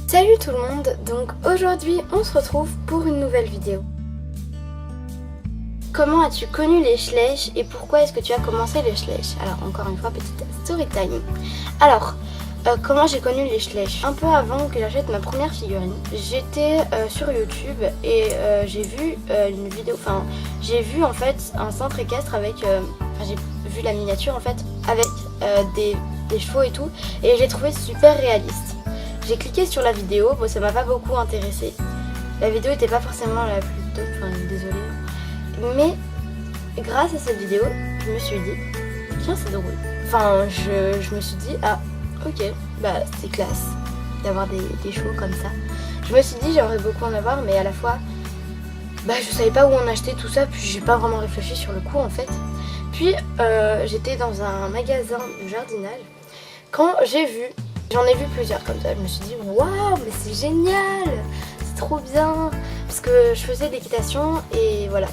Salut tout le monde, donc aujourd'hui on se retrouve pour une nouvelle vidéo. Comment as-tu connu les Schleich et pourquoi est-ce que tu as commencé les Schleich? Alors encore une fois, petite story time. Alors, comment j'ai connu les Schleich? Un peu avant que j'achète ma première figurine, j'étais sur YouTube et j'ai vu une vidéo, enfin j'ai vu en fait un centre équestre avec, j'ai vu la miniature en fait avec des chevaux et tout et j'ai trouvé super réaliste. J'ai cliqué sur la vidéo, bon ça m'a pas beaucoup intéressé. La vidéo était pas forcément la plus top, enfin désolée. Mais grâce à cette vidéo, je me suis dit, tiens c'est drôle. Enfin je me suis dit, ah ok, bah c'est classe d'avoir des chevaux comme ça. Je me suis dit j'aimerais beaucoup en avoir mais à la fois, bah je savais pas où en acheter tout ça, puis j'ai pas vraiment réfléchi sur le coup en fait. Puis j'étais dans un magasin de jardinage quand j'ai vu. J'en ai vu plusieurs comme ça, je me suis dit waouh mais c'est génial, c'est trop bien, parce que je faisais de l'équitation et voilà,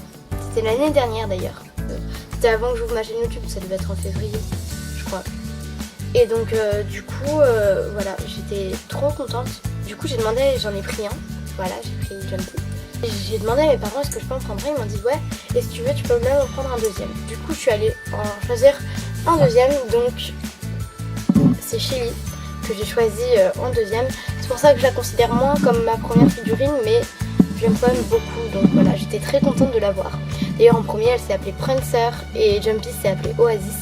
c'était l'année dernière d'ailleurs, c'était avant que j'ouvre ma chaîne YouTube, ça devait être en février je crois, et donc du coup voilà, j'étais trop contente, du coup j'ai demandé, j'en ai pris un, voilà j'ai pris Jumpy, j'ai demandé à mes parents est-ce que je peux en prendre un, ils m'ont dit ouais, et si tu veux tu peux même en prendre un deuxième, du coup je suis allée en choisir un deuxième, donc c'est Chili que j'ai choisi en deuxième. C'est pour ça que je la considère moins comme ma première figurine, mais j'aime quand même beaucoup, donc voilà, j'étais très contente de l'avoir. D'ailleurs en premier elle s'est appelée Prancer et Jumpy s'est appelée Oasis.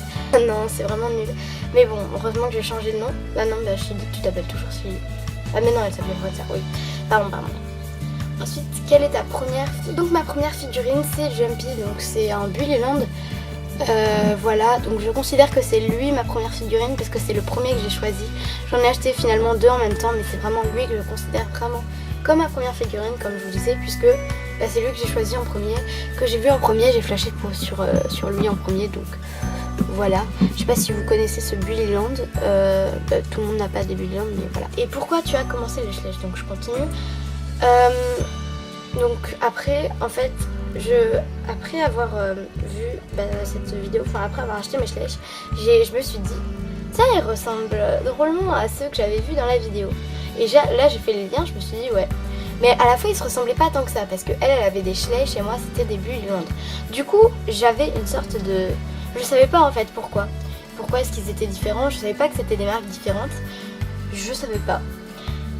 Non c'est vraiment nul, mais bon heureusement que j'ai changé de nom. Bah non, bah Chili, tu t'appelles toujours Chili. Ah mais non elle s'appelait Prancer, oui, pardon. Ensuite, quelle est ta première? Donc ma première figurine c'est Jumpy, donc c'est un Bullyland. Voilà, donc je considère que c'est lui ma première figurine parce que c'est le premier que j'ai choisi. J'en ai acheté finalement deux en même temps, mais c'est vraiment lui que je considère vraiment comme ma première figurine, comme je vous disais, puisque bah, c'est lui que j'ai choisi en premier, que j'ai vu en premier, j'ai flashé sur lui en premier, donc voilà. Je sais pas si vous connaissez ce Bullyland, bah, tout le monde n'a pas des Bullyland, mais voilà. Et pourquoi tu as commencé les Schleich? Donc je continue. Donc après, en fait, après avoir vu cette vidéo, enfin après avoir acheté mes Schleich, je me suis dit, ça il ressemble drôlement à ceux que j'avais vus dans la vidéo. Et là j'ai fait le lien, je me suis dit ouais. Mais à la fois ils se ressemblaient pas tant que ça, parce que elle avait des Schleich et moi c'était des Bullyland. Du coup j'avais une sorte de... Je savais pas en fait pourquoi. Pourquoi est-ce qu'ils étaient différents, je savais pas que c'était des marques différentes. Je savais pas.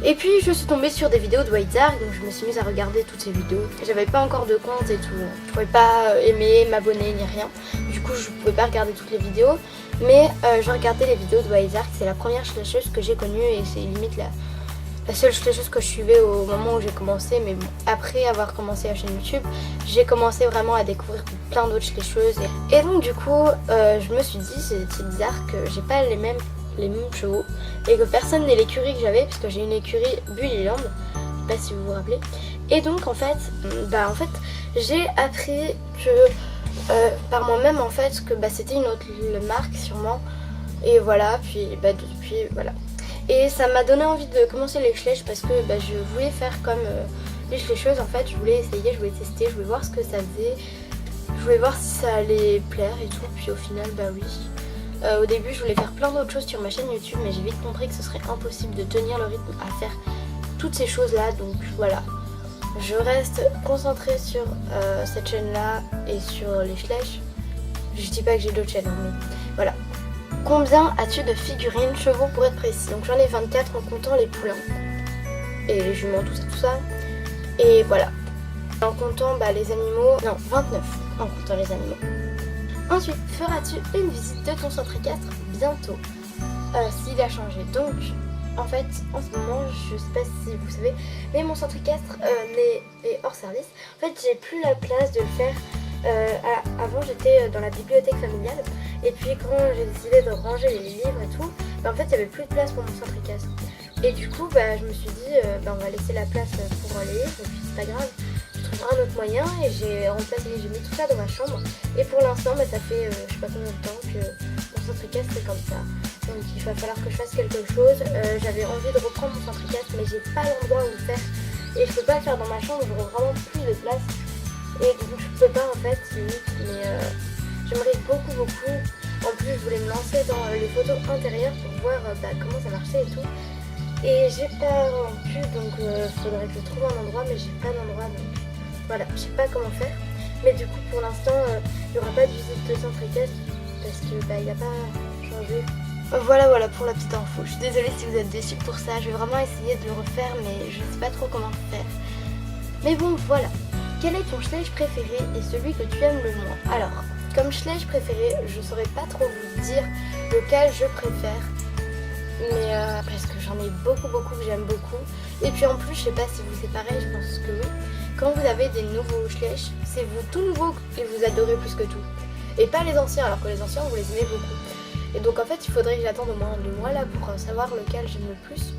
Et puis je suis tombée sur des vidéos de Whitezark, donc je me suis mise à regarder toutes ces vidéos. J'avais pas encore de compte et tout, je pouvais pas aimer, m'abonner ni rien. Du coup je pouvais pas regarder toutes les vidéos, mais je regardais les vidéos de Whitezark, c'est la première Schleicheuse que j'ai connue et c'est limite la seule Schleicheuse que je suivais au moment où j'ai commencé. Mais bon, après avoir commencé la chaîne YouTube, j'ai commencé vraiment à découvrir plein d'autres Schleicheuses. Et donc du coup je me suis dit c'est bizarre que j'ai pas les mêmes chevaux et que personne n'ait l'écurie que j'avais, puisque j'ai une écurie Bullyland, je sais pas si vous vous rappelez. Et donc en fait j'ai appris que par moi-même en fait que c'était une autre marque sûrement, et voilà, puis depuis voilà, et ça m'a donné envie de commencer les Schleich parce que je voulais faire comme les Schleicheuses en fait, je voulais essayer, je voulais tester, je voulais voir ce que ça faisait, je voulais voir si ça allait plaire et tout, puis au final oui. Au début je voulais faire plein d'autres choses sur ma chaîne YouTube, mais j'ai vite compris que ce serait impossible de tenir le rythme à faire toutes ces choses là, donc voilà. Je reste concentrée sur cette chaîne là et sur les Schleich. Je dis pas que j'ai d'autres chaînes, mais voilà. Combien as-tu de figurines chevaux pour être précis? Donc j'en ai 24 en comptant les poulains et les juments, tout ça. Et voilà. En comptant les animaux, non 29 en comptant les animaux. Ensuite, feras-tu une visite de ton centre équestre bientôt? S'il a changé. Donc, en fait, en ce moment, je sais pas si vous savez, mais mon centre équestre est hors service. En fait, j'ai plus la place de le faire. Avant, j'étais dans la bibliothèque familiale. Et puis, quand j'ai décidé de ranger les livres et tout, en fait, il n'y avait plus de place pour mon centre équestre. Et du coup, je me suis dit, on va laisser la place pour les livres, et puis c'est pas grave. Un autre moyen, et j'ai mis tout ça dans ma chambre, et pour l'instant ça fait je sais pas combien de temps que mon centre équestre c'est comme ça, donc il va falloir que je fasse quelque chose. J'avais envie de reprendre mon centre équestre, mais j'ai pas l'endroit où le faire et je peux pas le faire dans ma chambre, j'aurai vraiment plus de place et donc je peux pas en fait limite, mais j'aimerais beaucoup. En plus je voulais me lancer dans les photos intérieures pour voir comment ça marchait et tout. Et j'ai pas non plus, donc faudrait que je trouve un endroit, mais j'ai pas d'endroit, donc voilà, je sais pas comment faire. Mais du coup pour l'instant il n'y aura pas de visite de centre équestre parce que il n'a pas changé. Voilà pour la petite info. Je suis désolée si vous êtes déçus pour ça, je vais vraiment essayer de le refaire mais je sais pas trop comment faire. Mais bon voilà. Quel est ton schleich préféré et celui que tu aimes le moins? Alors, comme schleich préféré, je saurais pas trop vous dire lequel je préfère. Mais parce que j'en ai beaucoup que j'aime beaucoup. Et puis en plus, je sais pas si vous c'est pareil, je pense que oui. Quand vous avez des nouveaux schleich, c'est vous tout nouveau et vous adorez plus que tout. Et pas les anciens, alors que les anciens vous les aimez beaucoup. Et donc en fait, il faudrait que j'attende au moins 2 mois là pour savoir lequel j'aime le plus.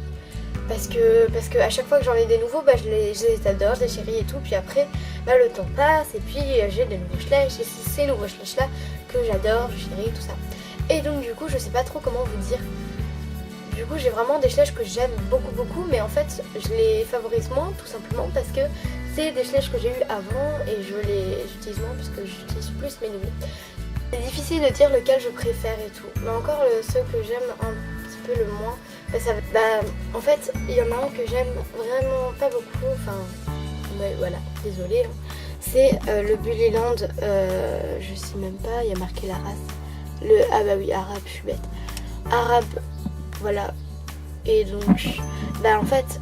Parce que à chaque fois que j'en ai des nouveaux, je les adore, je les chéris et tout. Puis après, le temps passe et puis j'ai des nouveaux schleich. Et c'est ces nouveaux schleich là que j'adore, je chéris, tout ça. Et donc du coup, je sais pas trop comment vous dire. Du coup, j'ai vraiment des schleich que j'aime beaucoup, mais en fait, je les favorise moins tout simplement parce que c'est des schleich que j'ai eu avant et j'utilise moins parce que j'utilise plus mes nouveaux. C'est difficile de dire lequel je préfère et tout, mais encore ceux que j'aime un petit peu le moins, en fait, il y en a un que j'aime vraiment pas beaucoup, voilà, désolée, hein. C'est le Bullyland, je sais même pas, il y a marqué la race, ah bah oui, arabe, je suis bête, arabe, voilà, et donc, en fait,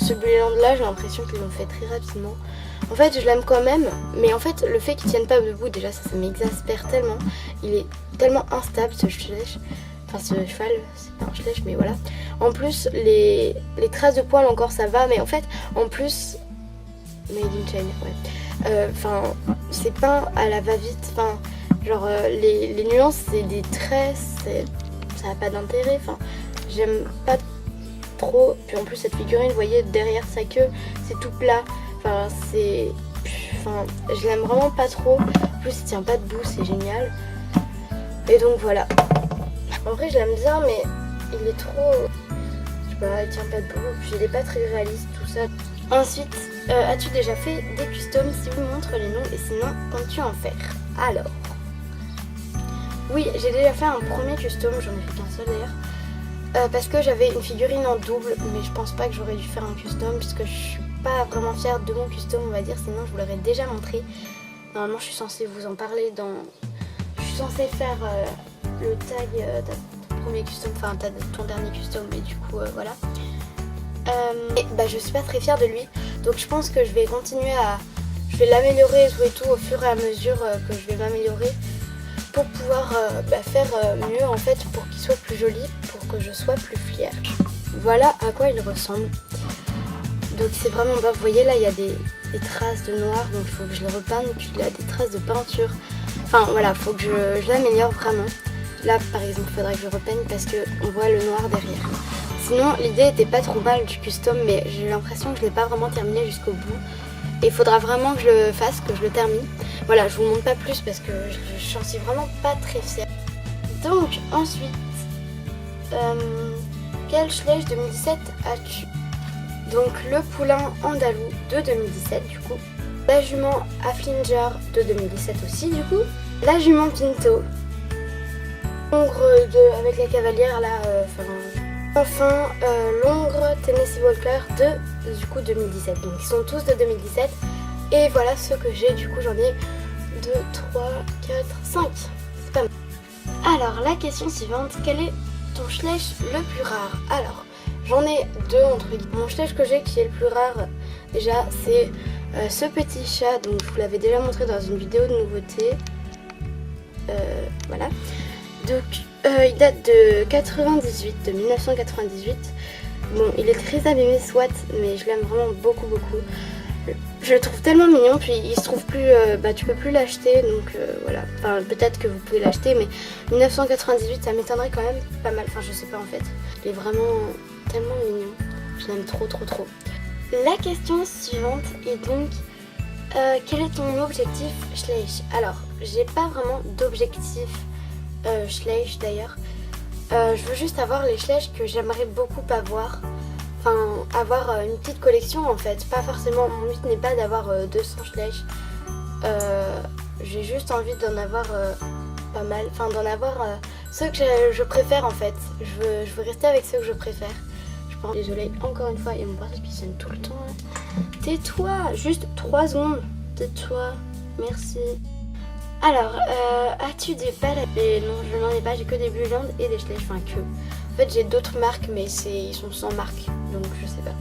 ce Bullyland là, j'ai l'impression qu'ils l'ont fait très rapidement. En fait, je l'aime quand même, mais en fait, le fait qu'il tienne pas debout, déjà, ça m'exaspère tellement. Il est tellement instable, ce schleich. Enfin, ce cheval, c'est pas un schleich, mais voilà. En plus, les traces de poils, encore, ça va, mais en fait, en plus... Made in China, ouais. C'est peint à la va-vite. Enfin, genre, les nuances, c'est des traits, ça n'a pas d'intérêt. Enfin, j'aime pas trop. Puis en plus, cette figurine, vous voyez, derrière sa queue, c'est tout plat. Je l'aime vraiment pas trop. En plus, il tient pas debout, c'est génial. Et donc voilà. En vrai, je l'aime bien, mais il est trop... Je sais pas, il tient pas debout. Puis il est pas très réaliste, tout ça. Ensuite, as-tu déjà fait des customs? Si oui, montre les noms. Et sinon, comptes-tu en faire? Alors... Oui, j'ai déjà fait un premier custom. J'en ai fait qu'un seul d'ailleurs. Parce que j'avais une figurine en double. Mais je pense pas que j'aurais dû faire un custom puisque je suis pas vraiment fière de mon custom, on va dire, sinon je vous l'aurais déjà montré. Normalement je suis censée vous en parler je suis censée faire le tag de ton premier custom, enfin de ton dernier custom, mais du coup voilà. Je suis pas très fière de lui, donc je pense que je vais continuer je vais l'améliorer et tout au fur et à mesure que je vais m'améliorer pour pouvoir faire mieux en fait, pour qu'il soit plus joli, pour que je sois plus fière. Voilà à quoi il ressemble. Donc c'est vraiment bas, vous voyez là il y a des traces de noir, donc il faut que je le repeigne, puis il y a des traces de peinture. Enfin voilà, faut que je l'améliore vraiment. Là par exemple il faudrait que je repeigne parce qu'on voit le noir derrière. Sinon l'idée était pas trop mal du custom, mais j'ai l'impression que je l'ai pas vraiment terminé jusqu'au bout. Et il faudra vraiment que je le fasse, que je le termine. Voilà, je vous montre pas plus parce que j'en suis vraiment pas très fière. Donc ensuite, quel schleich 2017 as-tu? Donc le poulain andalou de 2017 du coup, la jument Afflinger de 2017 aussi du coup, la jument Pinto, l'ongre avec la cavalière là, enfin l'ongre Tennessee Walker de du coup 2017. Donc ils sont tous de 2017 et voilà ceux que j'ai, du coup j'en ai 2, 3, 4, 5, c'est pas mal. Alors la question suivante, quel est ton schleich le plus rare? Alors j'en ai 2 entre guillemets. Mon schleich que j'ai qui est le plus rare déjà, c'est ce petit chat, donc je vous l'avais déjà montré dans une vidéo de nouveauté. Voilà. Donc il date de 98, de 1998. Bon, il est très abîmé soit, mais je l'aime vraiment beaucoup. Je le trouve tellement mignon, puis il se trouve plus, tu peux plus l'acheter, donc voilà. Enfin, peut-être que vous pouvez l'acheter, mais 1998, ça m'étonnerait quand même pas mal. Enfin, je sais pas en fait. Il est vraiment tellement mignon. Je l'aime trop. La question suivante est donc, quel est ton objectif schleich? Alors, j'ai pas vraiment d'objectif schleich d'ailleurs. Je veux juste avoir les schleich que j'aimerais beaucoup avoir. Enfin, avoir une petite collection en fait. Pas forcément, mon but n'est pas d'avoir 200 schleich. J'ai juste envie d'en avoir pas mal. Enfin, d'en avoir ceux que je préfère en fait. Je veux rester avec ceux que je préfère. Je Enfin, désolée encore une fois, il y a mon portable qui sonne tout le temps. Tais-toi, juste 3 secondes. Tais-toi, merci. Alors, as-tu des balles? Et non, je n'en ai pas, j'ai que des Blueland et des Schleich, enfin que. En fait, j'ai d'autres marques, mais ils sont sans marque, donc je sais pas.